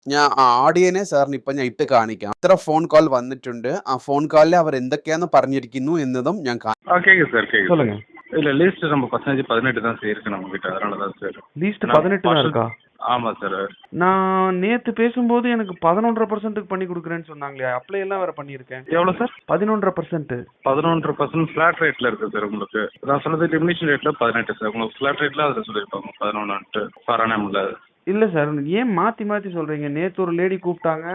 ഞാൻ ആഡിയനെ സാറിന് ഇപ്പൊ ഞാൻ ഇട്ട് കാണിക്കാം. എത്ര ഫോൺ കോൾ വന്നിട്ടുണ്ട്, ആ ഫോൺ കോളിൽ അവർ എന്തൊക്കെയാന്ന് പറഞ്ഞിരിക്കുന്നു എന്നതും ഞാൻ கேக்குது சார் கேக்குது சொல்லுங்க. இல்ல லீஸ்ட் நம்ம பர்சன்டேஜ் 18 தான் சார் இருக்கு நம்ம கிட்ட, அதனால தான் சார். லீஸ்ட் 18 தான் இருக்கா? ஆமா சார். நான் நேத்து பேசும்போது எனக்கு 11.5% பண்ணி கொடுக்குறேன்னு சொன்னாங்களே, அப்ளை எல்லாம் வேற பண்ணியிருக்கேன். எவ்வளவு சார்? 11%. 11% ஃபிளாட் ரேட்ல இருக்கு சார் உங்களுக்கு. நான் சொன்னது டிமினிஷன் ரேட்ல 18 சார். உங்களுக்கு ஃபிளாட் ரேட்ல அதுல சொல்லிருப்பாங்க 11 பர் annumல. இல்ல சார், ஏன் மாத்தி மாத்தி சொல்றீங்க? நேத்து ஒரு லேடி கூப்பிட்டாங்க,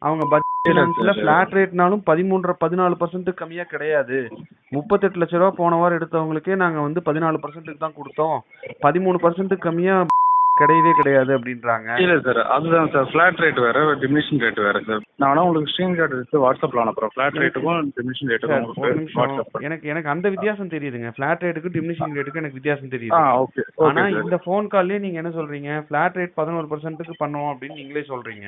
அவங்க பட்ஜெட்ல ஃபிளாட் ரேட்னாலும் 14% கம்மியா கிடையாது. 38 லட்ச ரூபா போன வாரம் எடுத்தவங்களுக்கே நாங்க வந்து 14% தான் கொடுத்தோம், 13% கம்மியா கிடையவே கிடையாது அப்படின்றாங்க. இல்ல சார், அதுதான் சார், ஃபிளாட் ரேட் வேற டிமினிஷன் ரேட் வேற சார். நான் வேணா உங்களுக்கு ஸ்கிரீன்ஷாட் எடுத்து வாட்ஸ்அப்ல அனுப்புறேன். ஃபிளாட் ரேட்டுக்கும் டிமினிஷன் ரேட்டுக்கும் உங்களுக்கு வாட்ஸ்அப். எனக்கு அந்த வித்தியாசம் தெரியுதுங்க. ஃபிளாட் ரேட்டுக்கு டிமினிஷிங் ரேட்டுக்கு எனக்கு வித்தியாசம் தெரியுது. ஓகே. ஆனா இந்த ஃபோன் கால்லயே நீங்க என்ன சொல்றீங்க, ஃபிளாட் ரேட் 11%க்கு பண்ணுவோம் அப்படின்னு நீங்களே சொல்றீங்க.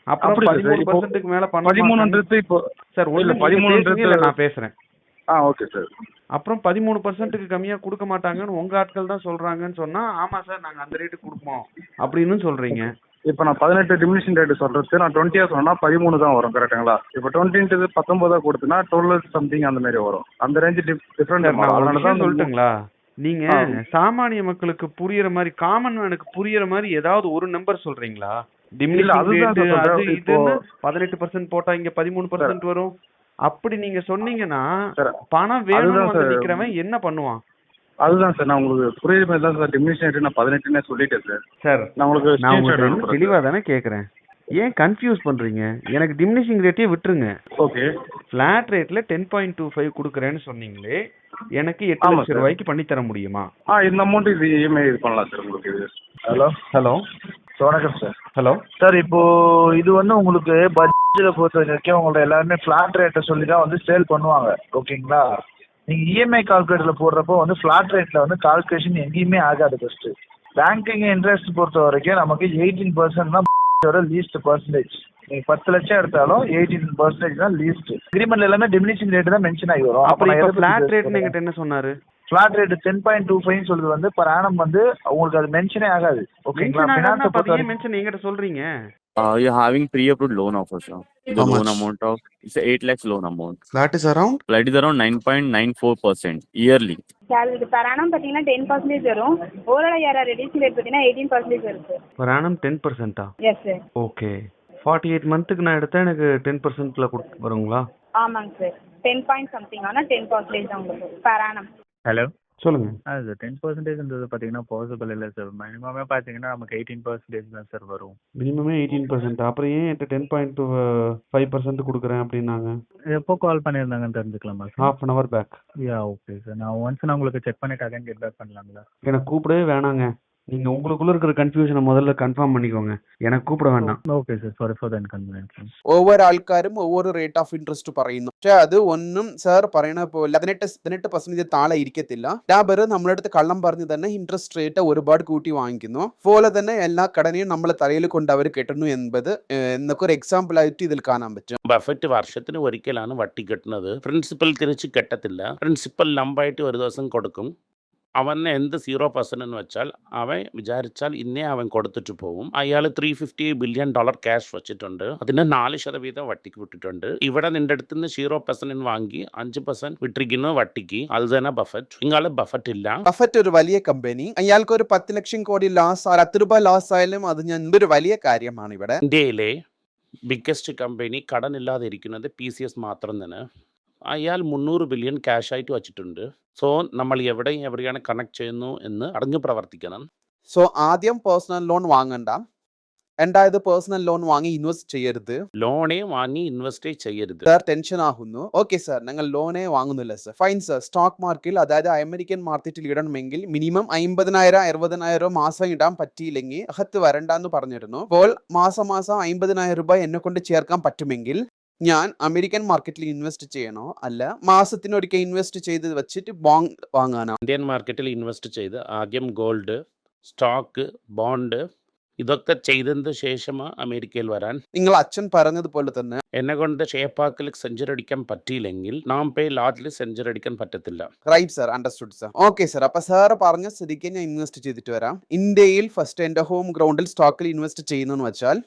அப்புறம் 13%க்கு மேல பண்ண 13 இப்போ சார், இல்ல 13 நான் பேசுறேன். Okay sir. அப்புறம் 13%க்கு கம்மியா கொடுக்க மாட்டாங்கன்னு உங்க ஆட்கள் தான் சொல்றாங்கன்னு சொன்னா, ஆமா சார் நாங்க அந்த ரேட்டு கொடுப்போம் அப்படின்னு சொல்றீங்க. இப்போ நான் 18 டிமினிஷன் ரேட் சொல்றது, நான் 20 சொன்னா 13 தான் வரும், கரெக்ட்டுங்களா? இப்போ 20 19 கொடுத்தனா 12 சம்திங் அந்த மாதிரி வரும். அந்த ரேஞ்ச் டிஃபரண்ட். அதனால தான் சொல்லிட்டுங்களா, நீங்க சாமானிய மக்களுக்கு புரியுற மாதிரி, காமன் மேனுக்கு புரியுற மாதிரி ஏதாவது ஒரு நம்பர் சொல்றீங்களா? டிமினிஷன் ரேட் அது இதுன்னு 18% போட்டா இங்க 13% வரும் அப்படி நீங்க சொன்னீங்கன்னா, பணம் வேணும்னு வந்து நிக்கிறவன் என்ன பண்ணுவான்? அதுதான் சார், நான் உங்களுக்கு புரியுற மாதிரி தான் சார் டிமினிஷன் ரேட் நான் 18னே சொல்லிட்டேன் சார். சார் நான் உங்களுக்கு தெளிவா தானே கேக்குறேன், ஏன் கன்ஃபியூஸ் பண்றீங்க? எனக்கு டிமினிஷிங் ரேட்டே விட்டுருங்க. ஓகே. ஃபிளாட் ரேட்ல 10.25 கொடுக்குறேன்னு சொன்னீங்களே, எனக்கு 8 லட்சம் ரூபாய்க்கு பண்ணி தர முடியுமா? இந்த அமௌண்ட் இது இஎம்ஐ இது பண்ணலாம் சார் உங்களுக்கு. இது ஹலோ வணக்கம் சார். ஹலோ சார், இப்போ இது வந்து உங்களுக்கு பட்ஜெட்ல பொறுத்த வரைக்கும் உங்களோட எல்லாருமே ஃபிளாட் ரேட்டை சொல்லி தான் வந்து சேல் பண்ணுவாங்க, ஓகேங்களா? நீங்க இஎம்ஐ கால்குலேட்டர்ல போடுறப்போ வந்து ஃபிளாட் ரேட்ல வந்து கால்குலேஷன் எங்கேயுமே ஆகாது. ஃபர்ஸ்ட் பேங்கிங் இன்ட்ரெஸ்ட் பொறுத்த வரைக்கும் நமக்கு 18% தான் லீஸ்ட் பர்சன்டேஜ். நீங்க 10 லட்சம் எடுத்தாலும் 18% தான் லீஸ்ட். அக்ரிமெண்ட்ல எல்லாமே டிமினிஷிங் ரேட் தான் மென்ஷன் ஆகி வரும். அப்ப இப்ப ஃபிளாட் ரேட் நீங்க என்ன சொன்னாரு? ஃபிளாட் ரேட் 10.25 சொல்றது வந்து பர் ஆனம் வந்து உங்களுக்கு அது மென்ஷனே ஆகாது, ஓகேங்களா? ஃபினான்ஸ் பொறுத்த மென்ஷன் என்கிட்ட சொல்றீங்க. You're having pre-approved loan offer, sir. The loan amount of it's 8 lakhs loan amount. Flat is around 9.94% yearly. Salary per annum பாத்தீங்கன்னா 10% வரும். ஓவரால் ஏஆர் ரெடியூசிங் ரேட் பாத்தீங்கன்னா 18% வரும் sir. per annum 10%? Yes sir. Okay. 48 மந்த்துக்கு நான் எடுத்தா எனக்கு 10%ல வருங்களா? ஆமாங்க சார். 10 பாயிண்ட் சம்திங் ஆனா 10% தான் உங்களுக்கு per annum. ஹலோ, சொல்லுங்க. அது 10%ன்றது பார்த்தீங்கன்னா பாசிபிள் இல்லை சார். மினிமமே பார்த்தீங்கன்னா நமக்கு 18% தான் சார் வரும். மினிமமே 18%. அப்புறம் ஏன் என்கிட்ட 10.5% கொடுக்குறேன் அப்படின்னாங்க? எப்போ கால் பண்ணியிருந்தாங்கன்னு தெரிஞ்சுக்கலாமா sir? half an hour back. Yeah okay sir. நான் உங்களுக்கு செக் பண்ணிட்டு அகைன் கெட் பேக் பண்ணலாங்களா? எனக்கு கூப்பிடவே வேணாங்க. நீங்க உங்களுக்குள்ள இருக்கிற கன்ஃபியூஷனை முதல்ல கன்ஃபார்ம் பண்ணிக்கோங்க, எனக்கு கூப்பிட வேண்டாம். Okay sir, sorry for the inconvenience. ഓരോ ആൾക്കാരും ഓരോ റേറ്റ് ഓഫ് ഇൻട്രസ്റ്റ് പറയുന്നു. പക്ഷെ അത് ഒന്നും സാർ പറയണ പോലെ 18% താഴെ ഇരിക്കത്തില്ല. ലാബർ നമ്മുടെ അടുത്ത് കള്ളം പറഞ്ഞ് തന്നെ ഇൻട്രസ്റ്റ് റേറ്റ് ഒരുപാട് കൂട്ടി വാങ്ങിക്കുന്നു. പോലെ തന്നെ എല്ലാ കടനയും നമ്മളെ തലയിൽ കൊണ്ട് അവർ കെട്ടുന്നു എന്നൊക്കെ ഒരു എക്സാമ്പിൾ ആയിട്ട് ഇതിൽ കാണാൻ പറ്റും. ബഫറ്റ് വർഷത്തിന് ഒരിക്കലാണ് വട്ടി കെട്ടുന്നത്. പ്രിൻസിപ്പൽ തിരിച്ച് കെട്ടത്തില്ല. പ്രിൻസിപ്പൽ ലംബായിട്ട് ഒരു ദിവസം കൊടുക്കും. അവന് എന്ത് 0% എന്ന് വെച്ചാൽ അവൻ വിചാരിച്ചാൽ ഇന്നേ അവൻ കൊടുത്തിട്ട് പോകും. അയാൾ $350 ബില്യൺ ക്യാഷ് വെച്ചിട്ടുണ്ട്. അതിന് 4% വട്ടിക്ക് വിട്ടിട്ടുണ്ട്. ഇവിടെ നിന്റെ അടുത്ത് നിന്ന് 0% വാങ്ങി 5% വിട്ടിരിക്കുന്നു വട്ടിക്ക്. അത് തന്നെ ബഫറ്റ്. ഇയാള് ബഫറ്റ് ഇല്ല. ബഫറ്റ് ഒരു വലിയ കമ്പനി. അയാൾക്ക് ഒരു 10 ലക്ഷം കോടി ലോസ്, 10 രൂപ ലോസ് ആയാലും അത് എന്തൊരു വലിയ കാര്യമാണ്. ഇവിടെ ഇന്ത്യയിലെ ബിഗ്ഗസ്റ്റ് കമ്പനി കടനില്ലാതെ ഇരിക്കുന്നത് PCS മാത്രം തന്നെ. അയാൾ 300 ബില്യൺ ക്യാഷ് ആയിട്ട് വെച്ചിട്ടുണ്ട്. സോ നമ്മൾ എവിടെയാണ് കണക്ട് ചെയ്യുന്നു എന്ന് അറിഞ്ഞു പ്രവർത്തിക്കണം. സോ ആദ്യം പേഴ്സണൽ ലോൺ വാങ്ങണ്ട. രണ്ടായത് പേഴ്സണൽ ലോൺ വാങ്ങി ഇൻവെസ്റ്റ് ചെയ്യരുത്. ലോണേ വാങ്ങി ഇൻവെസ്റ്റ് ചെയ്യരുത്. സാർ ടെൻഷൻ ആകുന്നു. ഓക്കെ സാർ, ഞങ്ങൾ Lone വാങ്ങുന്നില്ല sir. Fine sir. Stock മാർക്കറ്റിൽ, അതായത് അമേരിക്കൻ മാർക്കറ്റിൽ ഇടണമെങ്കിൽ മിനിമം 50,000 60,000 മാസം ഇടാൻ പറ്റിയില്ലെങ്കിൽ അകത്ത് വരണ്ടെന്ന് പറഞ്ഞിരുന്നു. അപ്പോൾ മാസം 50,000 രൂപ എന്നെ കൊണ്ട് ചേർക്കാൻ പറ്റുമെങ്കിൽ ഞാൻ അമേരിക്കൻ മാർക്കറ്റിൽ ഇൻവെസ്റ്റ് ചെയ്യണോ അല്ല മാസത്തിനൊരിക്കൽ ഇൻവെസ്റ്റ് ചെയ്ത് വെച്ചിട്ട് ബോണ്ട് വാങ്ങാനോ? ഇന്ത്യൻ മാർക്കറ്റിൽ ഇൻവെസ്റ്റ് ചെയ്ത് ആദ്യം ഗോൾഡ്, സ്റ്റോക്ക്, ബോണ്ട് ഇതൊക്കെ ചെയ്തതിന് ശേഷമാണ് അമേരിക്കയിൽ വരാൻ. നിങ്ങൾ അച്ഛൻ പറഞ്ഞതുപോലെ തന്നെ എന്നെ കൊണ്ട് ഷേപ്പാക്കിൽ സെഞ്ചുറി അടിക്കാൻ പറ്റിയില്ലെങ്കിൽ നാം പേ ലാറ്റിൽ സെഞ്ചുറി അടിക്കാൻ പറ്റത്തില്ല. Right sir, understood sir. Okay sir, അപ്പൊ സാർ പറഞ്ഞ സ്ഥിതിക്ക് ഞാൻ ഇൻവെസ്റ്റ് ചെയ്തിട്ട് വരാം. ഇന്ത്യയിൽ ഫസ്റ്റ് എന്റെ ഹോം ഗ്രൗണ്ടിൽ സ്റ്റോക്കിൽ ഇൻവെസ്റ്റ് ചെയ്യുന്നെന്ന് വെച്ചാൽ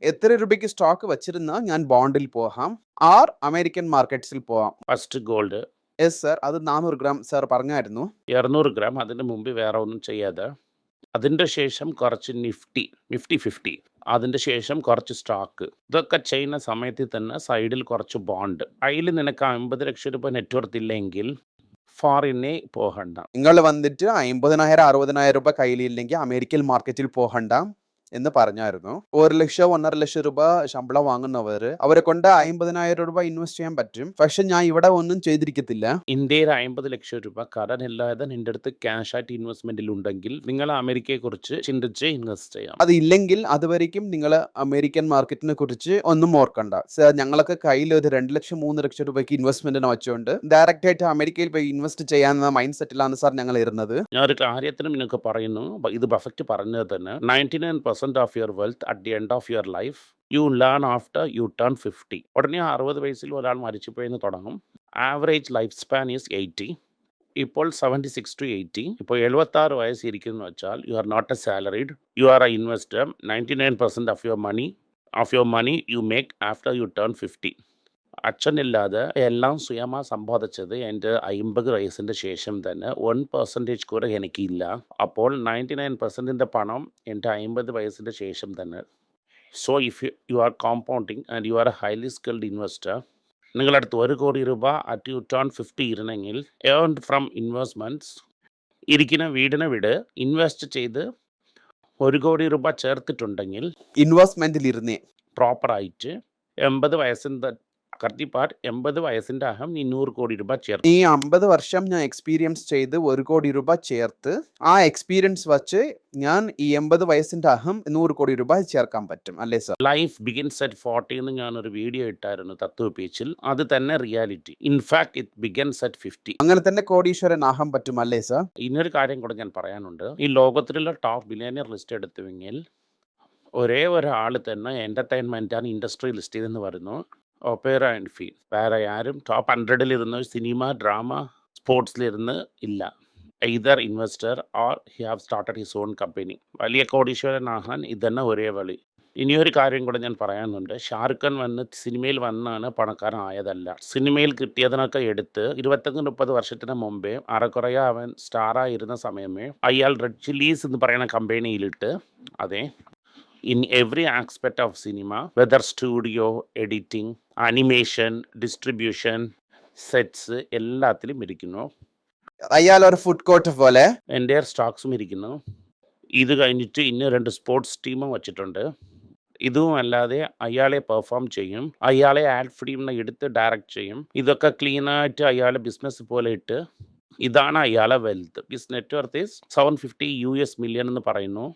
എത്ര രൂപയ്ക്ക് സ്റ്റോക്ക് വെച്ചിരുന്നാൽ ഞാൻ ബോണ്ടിൽ പോകാം ആർ അമേരിക്കൻ മാർക്കറ്റ്സിൽ പോവാം? ഫസ്റ്റ് ഗോൾഡ് യെസ് സർ, അത് 400 ഗ്രാം സർ പറഞ്ഞായിരുന്നു. 200 ഗ്രാം, അതിന് മുമ്പ് വേറെ ഒന്നും ചെയ്യാതെ. അതിൻ്റെ ശേഷം കുറച്ച് നിഫ്റ്റി 50 അതിൻ്റെ ശേഷം കുറച്ച് സ്റ്റോക്ക്. ഇതൊക്കെ ചെയ്യുന്ന സമയത്ത് തന്നെ സൈഡിൽ കുറച്ച് ബോണ്ട്. അതിൽ നിനക്ക് 50 ലക്ഷം രൂപ നെറ്റ്വർത്ത് ഇല്ലെങ്കിൽ ഫോറിനെ പോകണ്ട. നിങ്ങൾ വന്നിട്ട് 50,000 60,000 രൂപ കയ്യിലില്ലെങ്കിൽ അമേരിക്കൻ മാർക്കറ്റിൽ പോകണ്ട എന്ന് പറഞ്ഞായിരുന്നു. 1 ലക്ഷം 1.5 ലക്ഷം രൂപ ശമ്പളം വാങ്ങുന്നവർ അവരെ കൊണ്ട് 50,000 രൂപ ഇൻവെസ്റ്റ് ചെയ്യാൻ പറ്റും. പക്ഷെ ഞാൻ ഇവിടെ ഒന്നും ചെയ്തിരിക്കത്തില്ല. ഇന്ത്യയിൽ 50 ലക്ഷം രൂപ കടനില്ലാതെ നിന്റെ അടുത്ത് ക്യാഷ് ആയിട്ട് ഇൻവെസ്റ്റ്മെന്റിൽ ഉണ്ടെങ്കിൽ നിങ്ങൾ അമേരിക്കയെ കുറിച്ച് ചിന്തിച്ച് ഇൻവെസ്റ്റ് ചെയ്യാം. അത് ഇല്ലെങ്കിൽ അതുവരേക്കും നിങ്ങൾ അമേരിക്കൻ മാർക്കറ്റിനെ കുറിച്ച് ഒന്നും ഓർക്കണ്ട സർ. ഞങ്ങളൊക്കെ കയ്യിൽ ഒരു 2 ലക്ഷം 3 ലക്ഷം രൂപയ്ക്ക് ഇൻവെസ്റ്റ്മെന്റിന് വെച്ചുകൊണ്ട് ഡയറക്റ്റ് ആയിട്ട് അമേരിക്കയിൽ പോയി ഇൻവെസ്റ്റ് ചെയ്യാവുന്ന മൈൻഡ് സെറ്റിലാണ് സാർ ഞങ്ങൾ ഇരുന്നത്. ഞാൻ ഒരു കാര്യത്തിനും നിങ്ങൾക്ക് പറയുന്നു, ഇത് ബഫറ്റ് പറഞ്ഞത് തന്നെ 99% of your wealth at the end of your life you learn after you turn 50. ഉടനെ 60 വയസ്സിൽ ഒരാൾ മരിച്ചുപോയെന്ന് തുടങ്ങും. Average life span is 80. ഇപ്പോൾ 76 to 80. ഇപ്പോൾ 76 വയസ്സ് ഇരിക്കുന്നു വെച്ചാൽ you are not a salaried, you are a investor. 99% of your money you make after you turn 50. അച്ഛനില്ലാതെ എല്ലാം സ്വയമാ സമ്പാദിച്ചത് എൻ്റെ 50 വയസ്സിൻ്റെ ശേഷം തന്നെ 1% കൂടെ എനിക്കില്ല. അപ്പോൾ 99% പണം എൻ്റെ 50 വയസ്സിൻ്റെ ശേഷം തന്നെ. So if you are compounding and you are a highly skilled investor, നിങ്ങളടുത്ത് 1 കോടി രൂപ അറ്റ് യു ടേൺ 50 ഇരുന്നെങ്കിൽ ഏൺ ഫ്രം ഇൻവെസ്റ്റ്മെൻറ്റ്സ് ഇരിക്കുന്ന വീടിനെ വിട് ഇൻവെസ്റ്റ് ചെയ്ത് 1 കോടി രൂപ ചേർത്തിട്ടുണ്ടെങ്കിൽ ഇൻവെസ്റ്റ്മെന്റിൽ ഇരുന്നേ പ്രോപ്പറായിട്ട് 80 വയസ്സിൻ്റെ കർത്തിപ്പാട് 80 വയസ്സിൻ്റെ അഹം നീ 100 കോടി രൂപ ചേർത്ത്. ഈ 50 വർഷം ഞാൻ എക്സ്പീരിയൻസ് ചെയ്ത് 1 കോടി രൂപ ചേർത്ത് ആ എക്സ്പീരിയൻസ് വച്ച് ഞാൻ ഈ 80 വയസ്സിന്റെ അഹം 100 കോടി രൂപ ചേർക്കാൻ പറ്റും അല്ലേ സർ? ലൈഫ് ബിഗിൻസ് അറ്റ് 40 എന്ന് ഞാനൊരു വീഡിയോ ഇട്ടായിരുന്നു തത്വ പേജിൽ. അത് തന്നെ reality. In fact it begins at 50. അങ്ങനെ തന്നെ കോടീശ്വരൻ ആകാൻ പറ്റും അല്ലേ സർ? ഇന്നൊരു കാര്യം കൂടെ ഞാൻ പറയാനുണ്ട്. ഈ ലോകത്തിലുള്ള ടോപ്പ് ബില്യണിയർ ലിസ്റ്റ് എടുത്തുവെങ്കിൽ ഒരേ ഒരാൾ തന്നെ എൻ്റർടൈൻമെൻ്റ് ആണ് ഇൻഡസ്ട്രി ലിസ്റ്റ് ചെയ്തെന്ന് പറയുന്നു, ഒപ്പേറ ആൻഡ് ഫീൽ. വേറെ ആരും ടോപ്പ് 100-ലിരുന്ന് സിനിമ ഡ്രാമ സ്പോർട്സിലിരുന്ന് ഇല്ല. either investor or he have started his own company. വലിയ കോടീശ്വരനാകാൻ ഇതന്നെ ഒരേ വഴി. ഇനിയൊരു കാര്യം കൂടെ ഞാൻ പറയാനുണ്ട്. ഷാറുഖ് ഖാൻ വന്ന് സിനിമയിൽ വന്നാണ് പണക്കാരനായതല്ല. സിനിമയിൽ കിട്ടിയതിനൊക്കെ എടുത്ത് 25-30 വർഷത്തിന് മുമ്പേ അറക്കുറയ അവൻ സ്റ്റാറായിരുന്ന സമയമേ അയാൾ റെഡ് ചില്ലീസ് എന്ന് പറയുന്ന കമ്പനിയിലിട്ട് അതെ in every aspect of cinema, whether studio, editing, animation, distribution, sets, എല്ലാത്തിലും ഇരിക്കുന്നു. അയാൾ ഒരു ഫുഡ് കോർട്ട് പോലെ എൻ്റെ സ്റ്റോക്സും ഇരിക്കുന്നു. ഇത് കഴിഞ്ഞിട്ട് ഇന്ന് 2 സ്പോർട്സ് ടീമും വച്ചിട്ടുണ്ട്. ഇതും അല്ലാതെ അയാളെ പെർഫോം ചെയ്യും, അയാളെ ആഡ് ഫിലിമിനെ എടുത്ത് ഡയറക്റ്റ് ചെയ്യും. ഇതൊക്കെ ക്ലീനായിട്ട് അയാളെ ബിസിനസ് പോലെ ഇട്ട് ഇതാണ് അയാളെ wealth. His net worth is $750 million എന്ന് പറയുന്നു.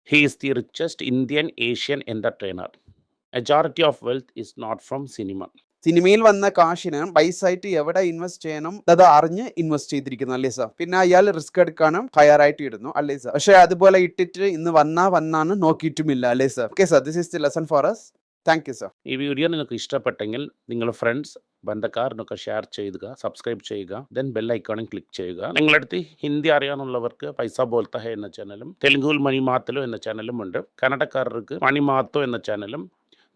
He is the richest Indian Asian entertainer. Majority of wealth is not from cinema. സിനിമയിൽ വന്ന കാശിന് പൈസയായിട്ട് എവിടെ ഇൻവെസ്റ്റ് ചെയ്യണം അത് അറിഞ്ഞ് ഇൻവെസ്റ്റ് ചെയ്തിരിക്കുന്നു അല്ലേ സാർ? പിന്നെ അയാൾ റിസ്ക് എടുക്കാനും തയ്യാറായിട്ട് ഇടുന്നു അല്ലേ സാർ? പക്ഷെ അതുപോലെ ഇട്ടിട്ട് ഇന്ന് വന്നാണ് നോക്കിയിട്ടുമില്ല അല്ലേ sir? Okay sir, this is the lesson for us. Thank you sir. ഈ വീഡിയോ നിങ്ങൾക്ക് ഇഷ്ടപ്പെട്ടെങ്കിൽ നിങ്ങളുടെ ഫ്രണ്ട്സ് ബന്ധക്കാരനൊക്കെ ഷെയർ ചെയ്യുക, സബ്സ്ക്രൈബ് ചെയ്യുക, ദെൻ ബെൽ ഐക്കോണിൽ ക്ലിക്ക് ചെയ്യുക. നിങ്ങളടുത്ത് ഹിന്ദി അറിയാനുള്ളവർക്ക് പൈസ ബോൽത്ത ഹെ എന്ന ചാനലും തെലുങ്കുവിൽ മണിമാത്തലോ എന്ന ചാനലും ഉണ്ട്. കന്നഡക്കാർക്ക് മണിമാത്തോ എന്ന ചാനലും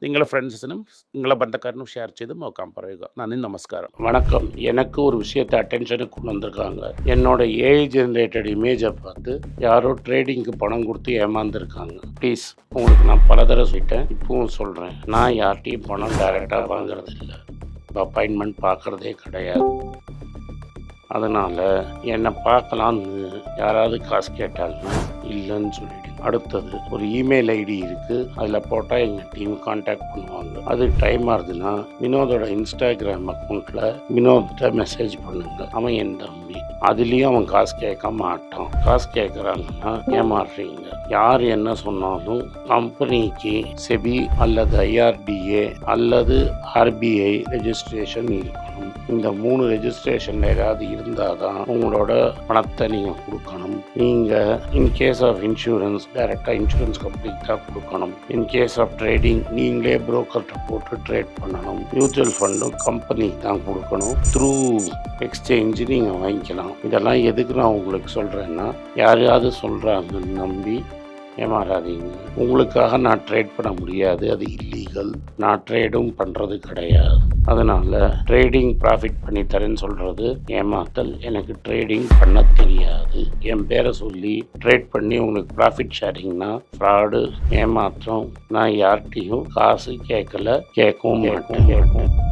നിങ്ങളുടെ ഫ്ரெண்ட்ஸிനും നിങ്ങളുടെ ബന്ധക്കാരനും ஷேர் செய்து நோக்காம പറയുക. நன்றி, நமஸ்காரம், வணக்கம். எனக்கு ஒரு விஷயத்தை அட்டென்ஷனுக்கு கொண்டு வந்திருக்காங்க. என்னோட ஏஐ ஜெனரேட்டட் இமேஜை பார்த்து யாரோ ட்ரேடிங்க்கு பணம் கொடுத்து ஏமாந்துருக்காங்க. ப்ளீஸ், உங்களுக்கு நான் பல தடவை சொல்லிட்டேன், இப்பவும் சொல்கிறேன், நான் யார்கிட்டையும் பணம் டைரெக்டாக வாங்குறது இல்லை, அப்பாயின்மெண்ட் பார்க்குறதே கிடையாது. அதனால் என்னை பார்க்கலான்னு யாராவது காசு கேட்டாங்கன்னா இல்லைன்னு சொல்லிவிடுங்க. அடுத்தது ஒரு இமெயில் ஐடி இருக்குது, அதில் போட்டால் எங்கள் டீம் கான்டாக்ட் பண்ணுவாங்க. அது டைம் ஆகுதுன்னா வினோதோட இன்ஸ்டாகிராம் அக்கௌண்ட்டில் வினோத்திட்ட மெசேஜ் பண்ணுங்க. அவன் என் தம்பி, அதுலேயும் அவன் காசு கேட்க மாட்டான். காசு கேட்குறாங்கன்னா ஏமாறுறீங்க. யார் என்ன சொன்னாலும் கம்பெனிக்கு செபி அல்லது ஐஆர்டிஏ அல்லது ஆர்பிஐ ரெஜிஸ்ட்ரேஷன் இருக்கணும். இந்த 3 ரெஜிஸ்ட்ரேஷன் ஏதாவது இருந்தால் தான் உங்களோட பணத்தை நீங்கள் கொடுக்கணும். நீங்கள் இன்கேஸ் ஆஃப் இன்சூரன்ஸ் டைரெக்டாக இன்சூரன்ஸ் கம்பெனிக்கு தான் கொடுக்கணும். இன்கேஸ் ஆஃப் ட்ரேடிங் நீங்களே புரோக்கர்கிட்ட போட்டு ட்ரேட் பண்ணணும். மியூச்சுவல் ஃபண்டும் கம்பெனிக்கு தான் கொடுக்கணும். த்ரூ எக்ஸ்சேஞ்சு நீங்கள் வாங்கிக்கலாம். இதெல்லாம் எதுக்கு நான் உங்களுக்கு சொல்கிறேன்னா, யாரையாவது சொல்கிறாங்கன்னு நம்பி ஏமாறாதீங்க. உங்களுக்காக நான் ட்ரேட் பண்ண முடியாது, அது இல்லீகல். நான் ட்ரேடும் பண்ணுறது கிடையாது. அதனால் ட்ரேடிங் ப்ராஃபிட் பண்ணி தரேன்னு சொல்கிறது ஏமாத்தல். எனக்கு ட்ரேடிங் பண்ண தெரியாது. என் பேரை சொல்லி ட்ரேட் பண்ணி உங்களுக்கு ப்ராஃபிட் ஷேரிங்னா ஃப்ராடு, ஏமாற்றம். நான் யார்கிட்டையும் காசு கேட்கல, கேட்கவும் மாட்டேன்.